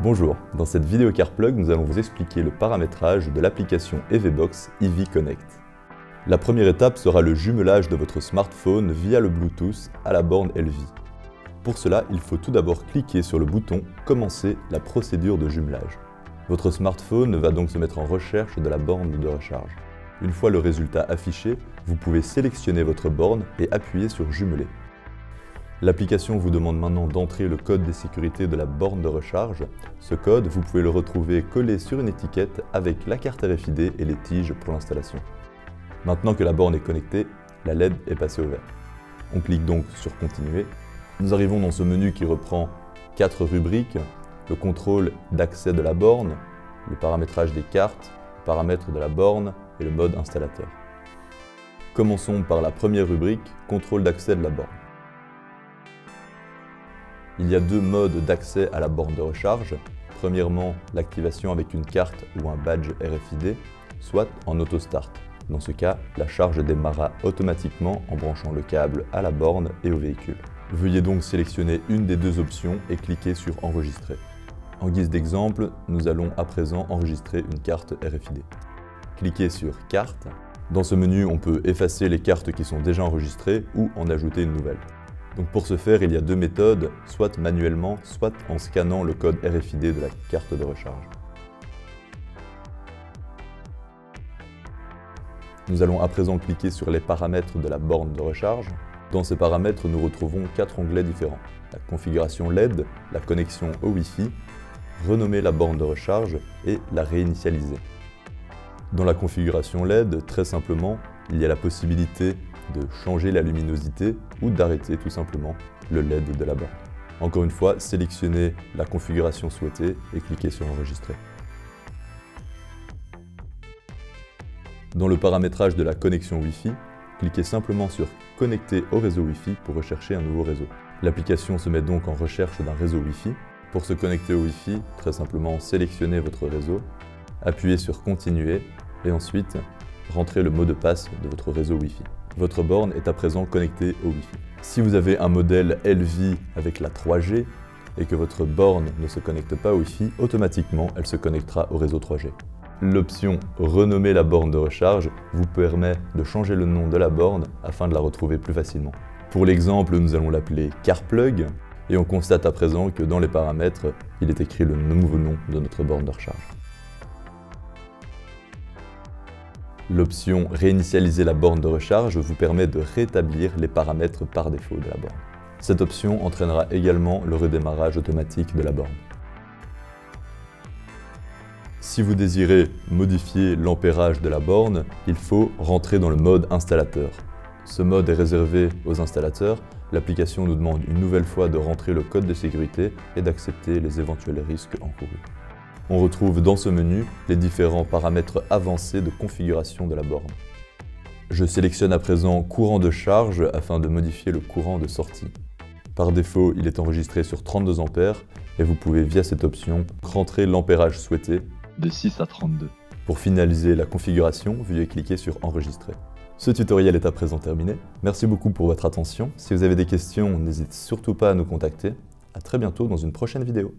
Bonjour, dans cette vidéo CarPlug, nous allons vous expliquer le paramétrage de l'application EVBox EV Connect. La première étape sera le jumelage de votre smartphone via le Bluetooth à la borne LV. Pour cela, il faut tout d'abord cliquer sur le bouton « Commencer la procédure de jumelage ». Votre smartphone va donc se mettre en recherche de la borne de recharge. Une fois le résultat affiché, vous pouvez sélectionner votre borne et appuyer sur « Jumeler ». L'application vous demande maintenant d'entrer le code de sécurité de la borne de recharge. Ce code, vous pouvez le retrouver collé sur une étiquette avec la carte RFID et les tiges pour l'installation. Maintenant que la borne est connectée, la LED est passée au vert. On clique donc sur Continuer. Nous arrivons dans ce menu qui reprend 4 rubriques, le contrôle d'accès de la borne, le paramétrage des cartes, le paramètre de la borne et le mode installateur. Commençons par la première rubrique, contrôle d'accès de la borne. Il y a deux modes d'accès à la borne de recharge. Premièrement, l'activation avec une carte ou un badge RFID, soit en auto-start. Dans ce cas, la charge démarrera automatiquement en branchant le câble à la borne et au véhicule. Veuillez donc sélectionner une des deux options et cliquer sur Enregistrer. En guise d'exemple, nous allons à présent enregistrer une carte RFID. Cliquez sur Carte. Dans ce menu, on peut effacer les cartes qui sont déjà enregistrées ou en ajouter une nouvelle. Donc pour ce faire, il y a deux méthodes, soit manuellement, soit en scannant le code RFID de la carte de recharge. Nous allons à présent cliquer sur les paramètres de la borne de recharge. Dans ces paramètres, nous retrouvons 4 onglets différents. La configuration LED, la connexion au Wi-Fi, renommer la borne de recharge et la réinitialiser. Dans la configuration LED, très simplement, il y a la possibilité de changer la luminosité ou d'arrêter tout simplement le LED de la borne. Encore une fois, sélectionnez la configuration souhaitée et cliquez sur Enregistrer. Dans le paramétrage de la connexion Wi-Fi, cliquez simplement sur Connecter au réseau Wi-Fi pour rechercher un nouveau réseau. L'application se met donc en recherche d'un réseau Wi-Fi. Pour se connecter au Wi-Fi, très simplement sélectionnez votre réseau, appuyez sur Continuer et ensuite rentrez le mot de passe de votre réseau Wi-Fi. Votre borne est à présent connectée au Wi-Fi. Si vous avez un modèle LV avec la 3G et que votre borne ne se connecte pas au Wi-Fi, automatiquement elle se connectera au réseau 3G. L'option « Renommer la borne de recharge » vous permet de changer le nom de la borne afin de la retrouver plus facilement. Pour l'exemple, nous allons l'appeler CarPlug et on constate à présent que dans les paramètres, il est écrit le nouveau nom de notre borne de recharge. L'option « Réinitialiser la borne de recharge » vous permet de rétablir les paramètres par défaut de la borne. Cette option entraînera également le redémarrage automatique de la borne. Si vous désirez modifier l'ampérage de la borne, il faut rentrer dans le mode installateur. Ce mode est réservé aux installateurs. L'application nous demande une nouvelle fois de rentrer le code de sécurité et d'accepter les éventuels risques encourus. On retrouve dans ce menu les différents paramètres avancés de configuration de la borne. Je sélectionne à présent courant de charge afin de modifier le courant de sortie. Par défaut, il est enregistré sur 32 A et vous pouvez via cette option rentrer l'ampérage souhaité de 6 à 32. Pour finaliser la configuration, veuillez cliquer sur Enregistrer. Ce tutoriel est à présent terminé. Merci beaucoup pour votre attention. Si vous avez des questions, n'hésitez surtout pas à nous contacter. À très bientôt dans une prochaine vidéo.